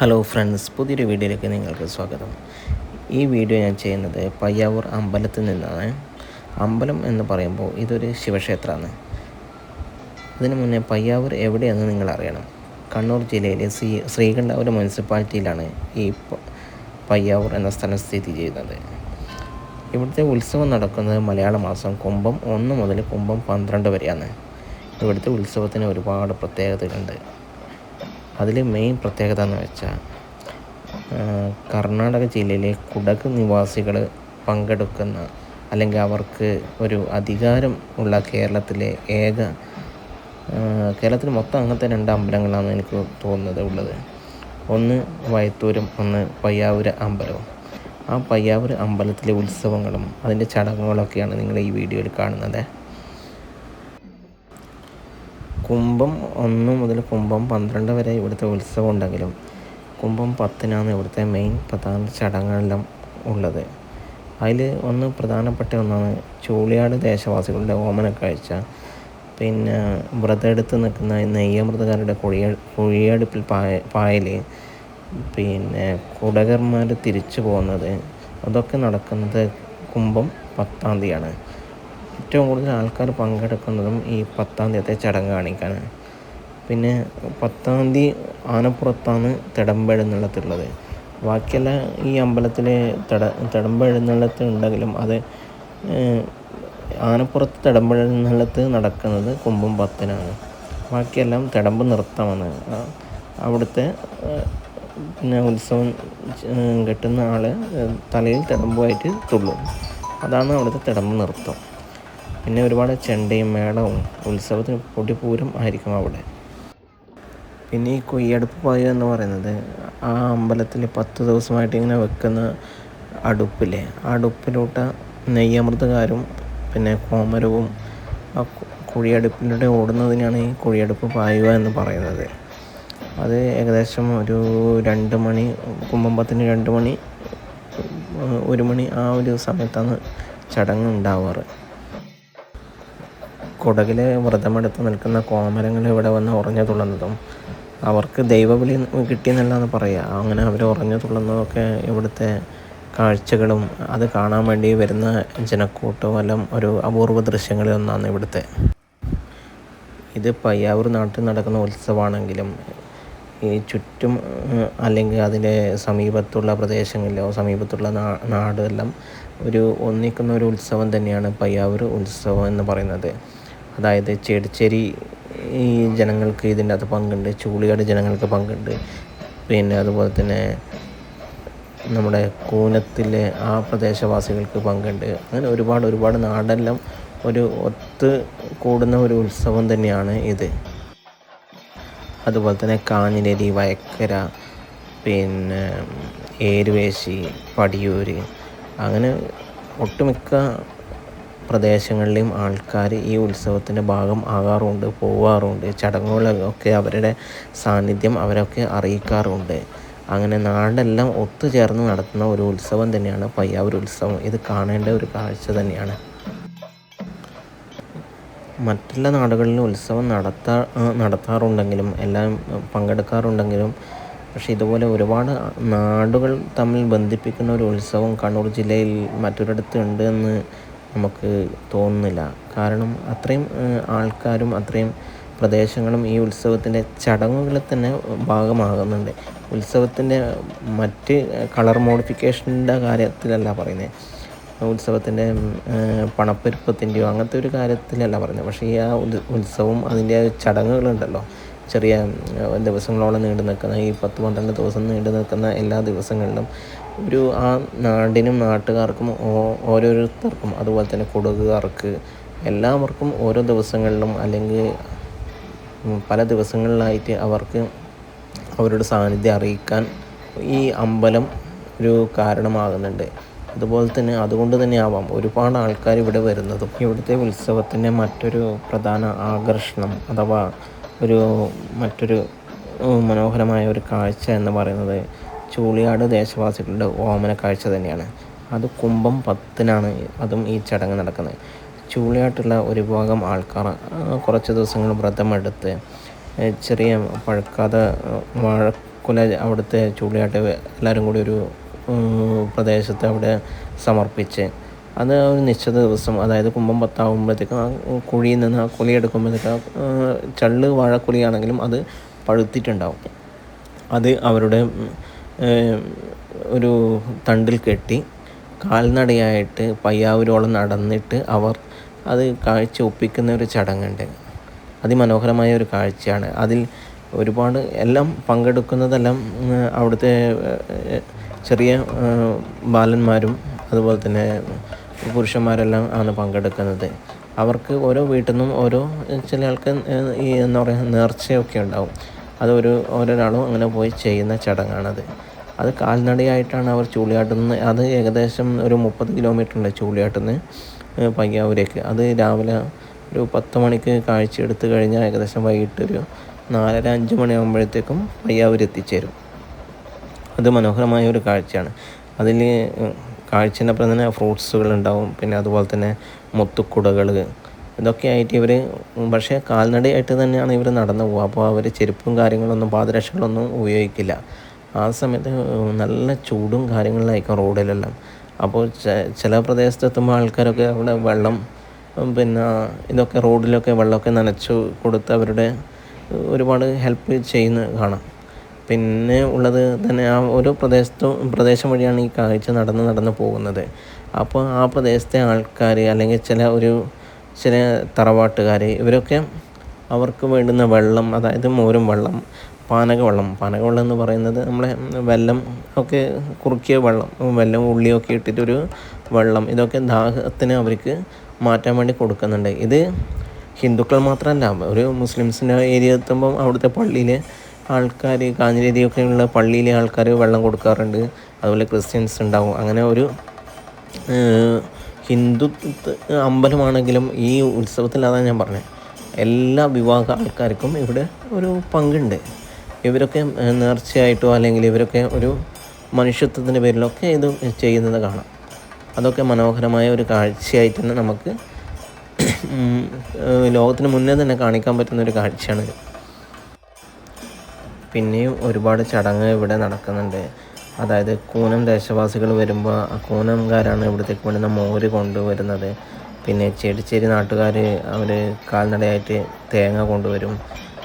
Hello friends, പുതിയൊരു വീഡിയോയിലേക്ക് നിങ്ങൾക്ക് സ്വാഗതം. ഈ വീഡിയോ ഞാൻ ചെയ്യുന്നത് പയ്യാവൂർ അമ്പലത്തിൽ നിന്നാണ്. അമ്പലം എന്ന് പറയുമ്പോൾ ഇതൊരു ശിവക്ഷേത്രമാണ്. അതിനു മുന്നേ പയ്യാവൂർ എവിടെയാണെന്ന് നിങ്ങൾ അറിയണം. കണ്ണൂർ ജില്ലയിലെ ശ്രീകണ്ഠപുരം മുനിസിപ്പാലിറ്റിയിലാണ് ഈ പയ്യാവൂർ എന്ന സ്ഥലം സ്ഥിതി ചെയ്യുന്നത്. ഇവിടുത്തെ ഉത്സവം നടക്കുന്നത് മലയാള മാസം കുംഭം 1 മുതൽ കുംഭം 12 വരെയാണ്. ഇവിടുത്തെ ഉത്സവത്തിന് ഒരുപാട് പ്രത്യേകതകളുണ്ട്. അതിൽ മെയിൻ പ്രത്യേകത എന്ന് വെച്ചാൽ കർണാടക ജില്ലയിലെ കുടക് നിവാസികൾ പങ്കെടുക്കുന്ന, അല്ലെങ്കിൽ അവർക്ക് ഒരു അധികാരം ഉള്ള കേരളത്തിൽ മൊത്തം അങ്ങനത്തെ 2 അമ്പലങ്ങളാണ് എനിക്ക് തോന്നുന്നത് ഉള്ളത്. ഒന്ന് വയത്തൂരും ഒന്ന് പയ്യാവൂർ അമ്പലവും. ആ പയ്യാവൂർ അമ്പലത്തിലെ ഉത്സവങ്ങളും അതിൻ്റെ ചടങ്ങുകളൊക്കെയാണ് നിങ്ങൾ ഈ വീഡിയോയിൽ കാണുന്നത്. കുംഭം 1 മുതൽ കുംഭം 12 വരെ ഇവിടുത്തെ ഉത്സവം ഉണ്ടെങ്കിലും കുംഭം 10-നാണ് ഇവിടുത്തെ മെയിൻ പ്രധാന ചടങ്ങുകളെല്ലാം ഉള്ളത്. അതിൽ പ്രധാനപ്പെട്ട ഒന്നാണ് ചൂളിയാട് ദേശവാസികളുടെ ഓമനക്കാഴ്ച. പിന്നെ വ്രതമെടുത്ത് നിൽക്കുന്ന നെയ്യമൃതകാരുടെ കുഴിയടുപ്പിൽ പായൽ, പിന്നെ കുടകന്മാർ തിരിച്ചു പോകുന്നത്, അതൊക്കെ നടക്കുന്നത് കുംഭം 10-ാം തീയതിയാണ്. ഏറ്റവും കൂടുതൽ ആൾക്കാർ പങ്കെടുക്കുന്നതും ഈ 10-ാം തീയതിയത്തെ ചടങ്ങ് കാണിക്കാനാണ്. പിന്നെ 10-ാം തീയതി ആനപ്പുറത്താണ് തിടമ്പെഴുന്നള്ളത്തുള്ളത്. ബാക്കിയെല്ലാം ഈ അമ്പലത്തിൽ തിടമ്പെഴുന്നള്ളത്ത് ഉണ്ടെങ്കിലും അത് ആനപ്പുറത്ത് തിടമ്പെഴുന്നള്ളത്ത് നടക്കുന്നത് കുംഭം 10-നാണ്. ബാക്കിയെല്ലാം തിടമ്പ് നൃത്തമാണ്. അവിടുത്തെ പിന്നെ ഉത്സവം കെട്ടുന്ന ആൾ തലയിൽ തിടമ്പുമായിട്ട് തുള്ളും. അതാണ് അവിടുത്തെ തിടമ്പ് നൃത്തം. പിന്നെ ഒരുപാട് ചെണ്ടയും മേളവും, ഉത്സവത്തിന് പൊടിപൂരം ആയിരിക്കും അവിടെ. പിന്നെ ഈ കുയ്യടുപ്പ് പായ എന്ന് പറയുന്നത് ആ അമ്പലത്തിൽ 10 ദിവസമായിട്ട് ഇങ്ങനെ വെക്കുന്ന അടുപ്പില്ലേ, ആ അടുപ്പിലോട്ട് നെയ്യമൃതകാരും പിന്നെ കോമരവും ആ കുഴിയടുപ്പിലൂടെ ഓടുന്നതിനാണ് ഈ കുഴിയടുപ്പ് പായുക എന്ന് പറയുന്നത്. അത് ഏകദേശം ഒരു 2 മണി, കുംഭം 10-ന് 2 മണി 1 മണി ആ ഒരു സമയത്താണ് ചടങ്ങ് ഉണ്ടാവാറ്. കുടകിലെ വ്രതമെടുത്ത് നിൽക്കുന്ന കോമരങ്ങൾ ഇവിടെ വന്ന് ഉറഞ്ഞു തുള്ളുന്നതും അവർക്ക് ദൈവവിളി കിട്ടിയെന്നല്ലാന്ന് പറയുക. അങ്ങനെ അവർ ഉറഞ്ഞു തുള്ളുന്നതൊക്കെ ഇവിടുത്തെ കാഴ്ചകളും അത് കാണാൻ വേണ്ടി വരുന്ന ജനക്കൂട്ടവും എല്ലാം ഒരു അപൂർവ ദൃശ്യങ്ങളിൽ ഒന്നാണ് ഇവിടുത്തെ. ഇത് പയ്യാവൂർ നാട്ടിൽ നടക്കുന്ന ഉത്സവമാണെങ്കിലും ഈ ചുറ്റും അല്ലെങ്കിൽ അതിൻ്റെ സമീപത്തുള്ള പ്രദേശങ്ങളിലോ സമീപത്തുള്ള നാടെല്ലാം ഒന്നിക്കുന്ന ഒരു ഉത്സവം തന്നെയാണ് പയ്യാവൂർ ഉത്സവം എന്ന് പറയുന്നത്. അതായത് ചെടിച്ചേരി ഈ ജനങ്ങൾക്ക് ഇതിൻ്റെ അകത്ത് പങ്കുണ്ട്, ചൂളിയാട് ജനങ്ങൾക്ക് പങ്കുണ്ട്, പിന്നെ അതുപോലെ തന്നെ നമ്മുടെ കൂനത്തിലെ ആ പ്രദേശവാസികൾക്ക് പങ്കുണ്ട്. അങ്ങനെ ഒരുപാട് നാടെല്ലാം ഒത്ത് കൂടുന്ന ഒരു ഉത്സവം തന്നെയാണ് ഇത്. അതുപോലെ തന്നെ കാഞ്ഞിലേരി, വയക്കര, പിന്നെ ഏരുവേശി, പടിയൂർ, അങ്ങനെ ഒട്ടുമിക്ക പ്രദേശങ്ങളിലെയും ആൾക്കാർ ഈ ഉത്സവത്തിൻ്റെ ഭാഗം ആകാറുണ്ട്, പോവാറുണ്ട്. ചടങ്ങുകളൊക്കെ അവരുടെ സാന്നിധ്യം അവരൊക്കെ അറിയിക്കാറുണ്ട്. അങ്ങനെ നാടെല്ലാം ഒത്തുചേർന്ന് നടത്തുന്ന ഒരു ഉത്സവം തന്നെയാണ് പയ്യാവൂർ ഉത്സവം. ഇത് കാണേണ്ട ഒരു കാഴ്ച തന്നെയാണ്. മറ്റുള്ള നാടുകളിൽ ഉത്സവം നടത്താറുണ്ടെങ്കിലും എല്ലാം പങ്കെടുക്കാറുണ്ടെങ്കിലും പക്ഷേ ഇതുപോലെ ഒരുപാട് നാടുകൾ തമ്മിൽ ബന്ധിപ്പിക്കുന്ന ഒരു ഉത്സവം കണ്ണൂർ ജില്ലയിൽ മറ്റൊരിടത്ത് ഉണ്ട് എന്ന് നമുക്ക് തോന്നുന്നില്ല. കാരണം അത്രയും ആൾക്കാരും അത്രയും പ്രദേശങ്ങളും ഈ ഉത്സവത്തിൻ്റെ ചടങ്ങുകളിൽ തന്നെ ഭാഗമാകുന്നുണ്ട്. ഉത്സവത്തിൻ്റെ മറ്റ് കളർ മോഡിഫിക്കേഷൻ്റെ കാര്യത്തിലല്ല പറയുന്നത്, ഉത്സവത്തിൻ്റെ പണപ്പെരുപ്പത്തിൻ്റെയോ അങ്ങനത്തെ ഒരു കാര്യത്തിലല്ല പറയുന്നത്. പക്ഷേ ഈ ഉത്സവം അതിൻ്റെ ചടങ്ങുകളുണ്ടല്ലോ, ചെറിയ ദിവസങ്ങളോളം നീണ്ടു നിൽക്കുന്ന, ഈ 10-12 ദിവസം നീണ്ടു നിൽക്കുന്ന എല്ലാ ദിവസങ്ങളിലും ആ നാടിനും നാട്ടുകാർക്കും ഓരോരുത്തർക്കും, അതുപോലെ തന്നെ കുടകുകാർക്ക് എല്ലാവർക്കും ഓരോ ദിവസങ്ങളിലും അല്ലെങ്കിൽ പല ദിവസങ്ങളിലായിട്ട് അവർക്ക് അവരുടെ സാന്നിധ്യം അറിയിക്കാൻ ഈ അമ്പലം ഒരു കാരണമാകുന്നുണ്ട്. അതുപോലെ തന്നെ അതുകൊണ്ട് തന്നെ ആവാം ഒരുപാട് ആൾക്കാർ ഇവിടെ വരുന്നതും. ഇവിടുത്തെ ഉത്സവത്തിൻ്റെ മറ്റൊരു പ്രധാന ആകർഷണം അഥവാ മറ്റൊരു മനോഹരമായ ഒരു കാഴ്ച എന്ന് പറയുന്നത് ചൂളിയാട് ദേശവാസികളുടെ ഓമന കാഴ്ച തന്നെയാണ്. അത് കുംഭം 10-നാണ് അതും ഈ ചടങ്ങ് നടക്കുന്നത്. ചൂളിയാട്ടുള്ള ഒരു വിഭാഗം ആൾക്കാർ കുറച്ച് ദിവസങ്ങൾ വ്രതമെടുത്ത് ചെറിയ പഴുക്കാതെ കുല അവിടുത്തെ ചൂടിയാട്ട് എല്ലാവരും കൂടി ഒരു പ്രദേശത്ത് അവിടെ സമർപ്പിച്ച് അത് ഒരു നിശ്ചിത ദിവസം, അതായത് കുംഭം 10 ആ കുഴിയിൽ നിന്ന് ആ കുലിയെടുക്കുമ്പോഴത്തേക്ക് ചള്ള് വാഴക്കുലിയാണെങ്കിലും അത് പഴുത്തിട്ടുണ്ടാവും. അത് അവരുടെ ഒരു തണ്ടിൽ കെട്ടി കാൽനടയായിട്ട് പയ്യാവൂരോളം നടന്നിട്ട് അവർ അത് കാഴ്ച ഒപ്പിക്കുന്ന ഒരു ചടങ്ങുണ്ട്. അതിമനോഹരമായ ഒരു കാഴ്ചയാണ്. അതിൽ ഒരുപാട് എല്ലാം പങ്കെടുക്കുന്നതെല്ലാം അവിടുത്തെ ചെറിയ ബാലന്മാരും അതുപോലെ തന്നെ പുരുഷന്മാരെല്ലാം ആണ് പങ്കെടുക്കുന്നത്. അവർക്ക് ഓരോ വീട്ടിൽ നിന്നും ഓരോ ചില ആൾക്ക് ഈ എന്താ പറയുക നേർച്ചയൊക്കെ ഉണ്ടാവും. അത് ഓരോരാളും അങ്ങനെ പോയി ചെയ്യുന്ന ചടങ്ങാണത്. അത് കാൽനടയായിട്ടാണ് അവർ ചൂളിയാട്ടുന്നത്. അത് ഏകദേശം ഒരു 30 കിലോമീറ്റർ ഉണ്ട് ചൂളിയാട്ടിൽ നിന്ന് പയ്യാവൂരേക്ക്. അത് രാവിലെ ഒരു 10 മണിക്ക് കാഴ്ച എടുത്തു കഴിഞ്ഞാൽ ഏകദേശം വൈകിട്ട് ഒരു 4:30-5 മണിയാകുമ്പോഴത്തേക്കും പയ്യാവൂർ എത്തിച്ചേരും. അത് മനോഹരമായ ഒരു കാഴ്ചയാണ്. അതിൽ കാഴ്ചൻ്റെ ഒപ്പം തന്നെ ഫ്രൂട്ട്സുകളുണ്ടാവും, പിന്നെ അതുപോലെ തന്നെ മുത്തുക്കുടകൾ, ഇതൊക്കെ ആയിട്ട് ഇവർ പക്ഷേ കാൽനടയായിട്ട് തന്നെയാണ് ഇവർ നടന്നു പോകുക. അപ്പോൾ അവർ ചെരുപ്പും കാര്യങ്ങളൊന്നും പാദരക്ഷകളൊന്നും ഉപയോഗിക്കില്ല. ആ സമയത്ത് നല്ല ചൂടും കാര്യങ്ങളിലായിരിക്കും റോഡിലെല്ലാം. അപ്പോൾ ചില പ്രദേശത്തെത്തുമ്പോൾ ആൾക്കാരൊക്കെ അവിടെ വെള്ളം പിന്നെ ഇതൊക്കെ റോഡിലൊക്കെ വെള്ളമൊക്കെ നനച്ചു കൊടുത്ത് അവരുടെ ഒരുപാട് ഹെൽപ്പ് ചെയ്യുന്ന കാണാം. പിന്നെ ഉള്ളത് തന്നെ ആ ഓരോ പ്രദേശം വഴിയാണ് ഈ കാഴ്ച നടന്ന് പോകുന്നത്. അപ്പോൾ ആ പ്രദേശത്തെ ആൾക്കാർ അല്ലെങ്കിൽ ചില തറവാട്ടുകാർ ഇവരൊക്കെ അവർക്ക് വേണ്ടുന്ന വെള്ളം, അതായത് മോരും വെള്ളം, പാനകവെള്ളം എന്ന് പറയുന്നത് നമ്മളെ വെല്ലം ഒക്കെ കുറുക്കിയ വെല്ലം ഉള്ളിയൊക്കെ ഇട്ടിട്ടൊരു വെള്ളം, ഇതൊക്കെ ദാഹത്തിന് അവർക്ക് മാറ്റാൻ വേണ്ടി കൊടുക്കുന്നുണ്ട്. ഇത് ഹിന്ദുക്കൾ മാത്രമല്ല, ഒരു മുസ്ലിംസിൻ്റെ ഏരിയ എത്തുമ്പം അവിടുത്തെ പള്ളിയിലെ ആൾക്കാർ, കാഞ്ഞിരേരിയൊക്കെയുള്ള പള്ളിയിലെ ആൾക്കാർ വെള്ളം കൊടുക്കാറുണ്ട്. അതുപോലെ ക്രിസ്ത്യൻസ് ഉണ്ടാവും. അങ്ങനെ ഒരു ഹിന്ദു അമ്പലമാണെങ്കിലും ഈ ഉത്സവത്തിൽ അതാണ് ഞാൻ പറഞ്ഞത്, എല്ലാ വിഭാഗ ആൾക്കാർക്കും ഇവിടെ ഒരു പങ്കുണ്ട്. ഇവരൊക്കെ നേർച്ചയായിട്ടോ അല്ലെങ്കിൽ ഇവരൊക്കെ ഒരു മനുഷ്യത്വത്തിൻ്റെ പേരിലൊക്കെ ഇത് ചെയ്യുന്നത് കാണാം. അതൊക്കെ മനോഹരമായ ഒരു കാഴ്ചയായിട്ട് തന്നെ നമുക്ക് ലോകത്തിന് മുന്നേ തന്നെ കാണിക്കാൻ പറ്റുന്ന ഒരു കാഴ്ചയാണിത്. പിന്നെയും ഒരുപാട് ചടങ്ങ് ഇവിടെ നടക്കുന്നുണ്ട്. അതായത് കൂനം ദേശവാസികൾ വരുമ്പോൾ ആ കൂനംകാരാണ് ഇവിടത്തേക്ക് വേണ്ടുന്ന മോര് കൊണ്ടുവരുന്നത്. പിന്നെ ചെടിച്ചേരി നാട്ടുകാർ അവർ കാൽനടയായിട്ട് തേങ്ങ കൊണ്ടുവരും.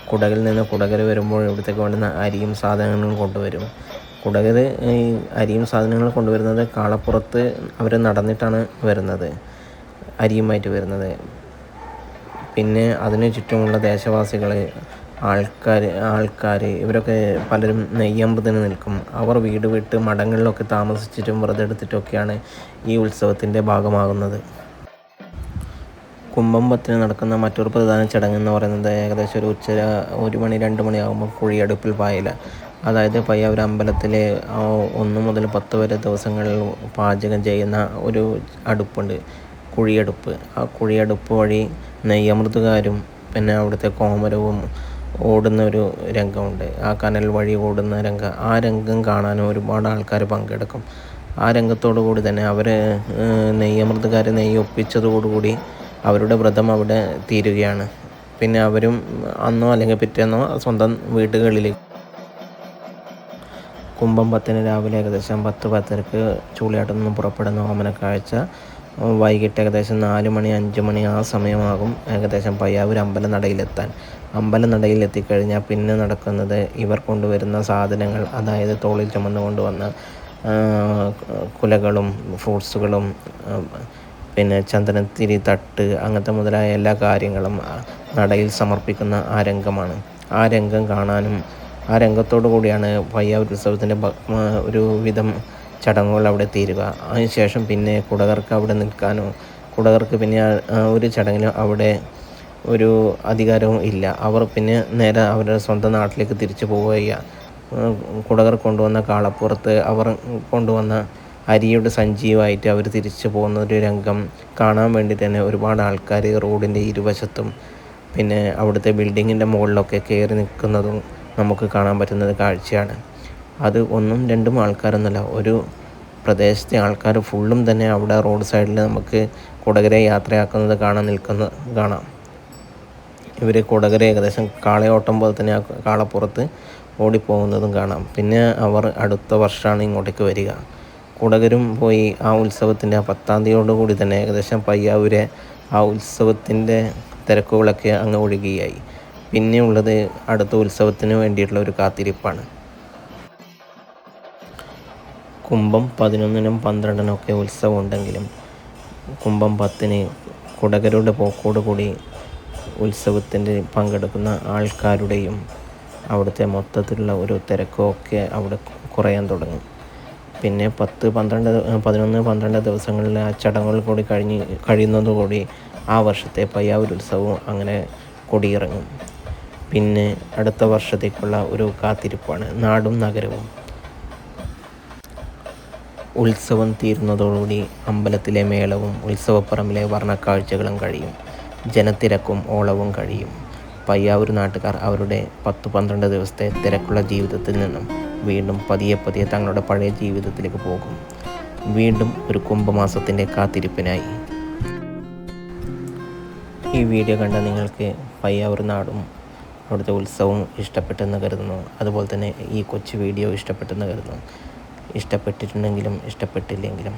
കുടകിൽ നിന്ന് കുടകർ വരുമ്പോൾ ഇവിടത്തേക്ക് വേണ്ടുന്ന അരിയും സാധനങ്ങളും കൊണ്ടുവരും. കുടകർ ഈ അരിയും സാധനങ്ങളും കൊണ്ടുവരുന്നത് കാളപ്പുറത്ത് അവർ നടന്നിട്ടാണ് വരുന്നത്, അരിയുമായിട്ട് വരുന്നത്. പിന്നെ അതിന് ചുറ്റുമുള്ള ദേശവാസികൾ, ആൾക്കാർ ഇവരൊക്കെ പലരും നെയ്യമ്പത്തിന് നിൽക്കും. അവർ വീട് വിട്ട് മഠങ്ങളിലൊക്കെ താമസിച്ചിട്ടും വ്രതം എടുത്തിട്ടൊക്കെയാണ് ഈ ഉത്സവത്തിൻ്റെ ഭാഗമാകുന്നത്. കുംഭം 10 നടക്കുന്ന മറ്റൊരു പ്രധാന ചടങ്ങെന്ന് പറയുന്നത് ഏകദേശം ഒരു 1 മണി 2 മണിയാകുമ്പോൾ കുഴിയടുപ്പിൽ പായല. അതായത് പയ്യാവൂർ അമ്പലത്തിലെ 1 മുതൽ 10 വരെ ദിവസങ്ങളിൽ പാചകം ചെയ്യുന്ന ഒരു അടുപ്പുണ്ട്, കുഴിയടുപ്പ്. ആ കുഴിയടുപ്പ് വഴി നെയ്യമൃതുകാരും പിന്നെ അവിടുത്തെ കോമരവും ഓടുന്ന ഒരു രംഗമുണ്ട്. ആ കനൽ വഴി ഓടുന്ന രംഗം, ആ രംഗം കാണാനും ഒരുപാട് ആൾക്കാർ പങ്കെടുക്കും. ആ രംഗത്തോടു കൂടി തന്നെ അവർ നെയ്യമൃതുകാർ നെയ്യ് ഒപ്പിച്ചതോടുകൂടി അവരുടെ വ്രതം അവിടെ തീരുകയാണ്. പിന്നെ അവരും അന്നോ അല്ലെങ്കിൽ പിറ്റേന്നോ സ്വന്തം വീടുകളിലേക്ക്. കുംഭം 10 രാവിലെ ഏകദേശം 10-10:30 ചൂളിയാട്ടിൽ നിന്നും പുറപ്പെടുന്ന ഓമനക്കാഴ്ച വൈകിട്ട് ഏകദേശം 4 മണി 5 മണി ആ സമയമാകും ഏകദേശം പയ്യാവൂർ അമ്പലനടയിലെത്താൻ. അമ്പലനടയിലെത്തിക്കഴിഞ്ഞാൽ പിന്നെ നടക്കുന്നത് ഇവർ കൊണ്ടുവരുന്ന സാധനങ്ങൾ, അതായത് തോളിൽ ചുമന്ന് കൊണ്ടുവന്ന കുലകളും ഫ്രൂട്ട്സുകളും പിന്നെ ചന്ദനത്തിരി തട്ട് അങ്ങനത്തെ മുതലായ എല്ലാ കാര്യങ്ങളും നടയിൽ സമർപ്പിക്കുന്ന ആ രംഗമാണ്. ആ രംഗം കാണാനും ആ രംഗത്തോടു കൂടിയാണ് പയ്യാവൂർ ഉത്സവത്തിൻ്റെ ഒരു വിധം ചടങ്ങുകൾ അവിടെ തീരുക. അതിനുശേഷം പിന്നെ കുടകർക്ക് അവിടെ നിൽക്കാനോ കുടകർക്ക് പിന്നെ ഒരു ചടങ്ങിനും അവിടെ ഒരു അധികാരവും ഇല്ല. അവർ പിന്നെ നേരെ അവരുടെ സ്വന്തം നാട്ടിലേക്ക് തിരിച്ചു പോവുകയാണ്. കുടകർ കൊണ്ടുവന്ന കാളപ്പുറത്ത് അവർ കൊണ്ടുവന്ന അരിയുടെ സഞ്ചിയുമായിട്ട് അവർ തിരിച്ചു പോകുന്ന ഒരു രംഗം കാണാൻ വേണ്ടി തന്നെ ഒരുപാട് ആൾക്കാർ റോഡിൻ്റെ ഇരുവശത്തും പിന്നെ അവിടുത്തെ ബിൽഡിങ്ങിൻ്റെ മുകളിലൊക്കെ കയറി നിൽക്കുന്നതും നമുക്ക് കാണാൻ പറ്റുന്നത് കാഴ്ചയാണ്. അത് 1-2 ആൾക്കാരൊന്നുമല്ല, ഒരു പ്രദേശത്തെ ആൾക്കാർ ഫുള്ളും തന്നെ അവിടെ റോഡ് സൈഡിൽ നമുക്ക് കുടകരെ യാത്രയാക്കുന്നത് കാണാം. ഇവർ കുടകരെ ഏകദേശം കാളയോട്ടം പോലെ തന്നെ കാളപ്പുറത്ത് ഓടിപ്പോകുന്നതും കാണാം. പിന്നെ അവർ അടുത്ത വർഷമാണ് ഇങ്ങോട്ടേക്ക് വരിക. കുടകരും പോയി ആ ഉത്സവത്തിൻ്റെ 10-ാം തീയതിയോടുകൂടി തന്നെ ഏകദേശം പയ്യാവൂരെ ആ ഉത്സവത്തിൻ്റെ തിരക്കുകളൊക്കെ അങ്ങ് ഒഴുകിയായി. പിന്നെയുള്ളത് അടുത്ത ഉത്സവത്തിന് വേണ്ടിയിട്ടുള്ള ഒരു കാത്തിരിപ്പാണ്. കുംഭം 11-നും 12-നും ഒക്കെ ഉത്സവം ഉണ്ടെങ്കിലും കുംഭം 10-ന് കുടകരുടെ പോക്കോടുകൂടി ഉത്സവത്തിൻ്റെ പങ്കെടുക്കുന്ന ആൾക്കാരുടെയും അവിടുത്തെ മൊത്തത്തിലുള്ള ഒരു തിരക്കൊക്കെ അവിടെ കുറയാൻ തുടങ്ങും. പിന്നെ 10, 12, 11, 12 ദിവസങ്ങളിൽ ആ ചടങ്ങുകൾ കൂടി കഴിയുന്നതോടുകൂടി ആ വർഷത്തെ പയ്യാവൂർ ഉത്സവവും അങ്ങനെ കൊടിയിറങ്ങും. പിന്നെ അടുത്ത വർഷത്തേക്കുള്ള ഒരു കാത്തിരിപ്പാണ് നാടും നഗരവും. ഉത്സവം തീരുന്നതോടുകൂടി അമ്പലത്തിലെ മേളവും ഉത്സവപ്പറമ്പിലെ വർണ്ണക്കാഴ്ചകളും കഴിയും. ജനത്തിരക്കും ഓളവും കഴിയും. പയ്യാവൂർ നാട്ടുകാർ അവരുടെ 10-12 ദിവസത്തെ തിരക്കുള്ള ജീവിതത്തിൽ നിന്നും വീണ്ടും പതിയെ തങ്ങളുടെ പഴയ ജീവിതത്തിലേക്ക് പോകും. വീണ്ടും ഒരു കുംഭമാസത്തിൻ്റെ കാത്തിരിപ്പിനായി. ഈ വീഡിയോ കണ്ട നിങ്ങൾക്ക് പയ്യാവൂർ നാടും അവിടുത്തെ ഉത്സവവും ഇഷ്ടപ്പെട്ടെന്ന് കരുതുന്നു. അതുപോലെ തന്നെ ഈ കൊച്ചു വീഡിയോ ഇഷ്ടപ്പെട്ടെന്ന് കരുതുന്നു. ഇഷ്ടപ്പെട്ടിട്ടുണ്ടെങ്കിലും ഇഷ്ടപ്പെട്ടില്ലെങ്കിലും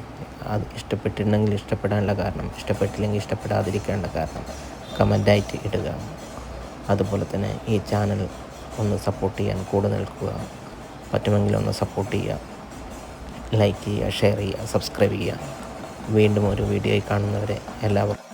അത് ഇഷ്ടപ്പെട്ടിട്ടുണ്ടെങ്കിൽ ഇഷ്ടപ്പെടാനുള്ള കാരണം, ഇഷ്ടപ്പെട്ടില്ലെങ്കിൽ ഇഷ്ടപ്പെടാതിരിക്കേണ്ട കാരണം കമൻ്റായിട്ട് ഇടുക. അതുപോലെ തന്നെ ഈ ചാനൽ ഒന്ന് സപ്പോർട്ട് ചെയ്യാൻ കൂടെ നിൽക്കുക. പറ്റുമെങ്കിൽ ഒന്ന് സപ്പോർട്ട് ചെയ്യുക, ലൈക്ക് ചെയ്യുക, ഷെയർ ചെയ്യുക, സബ്സ്ക്രൈബ് ചെയ്യുക. വീണ്ടും ഒരു വീഡിയോയിൽ കാണുന്നവരെ എല്ലാവർക്കും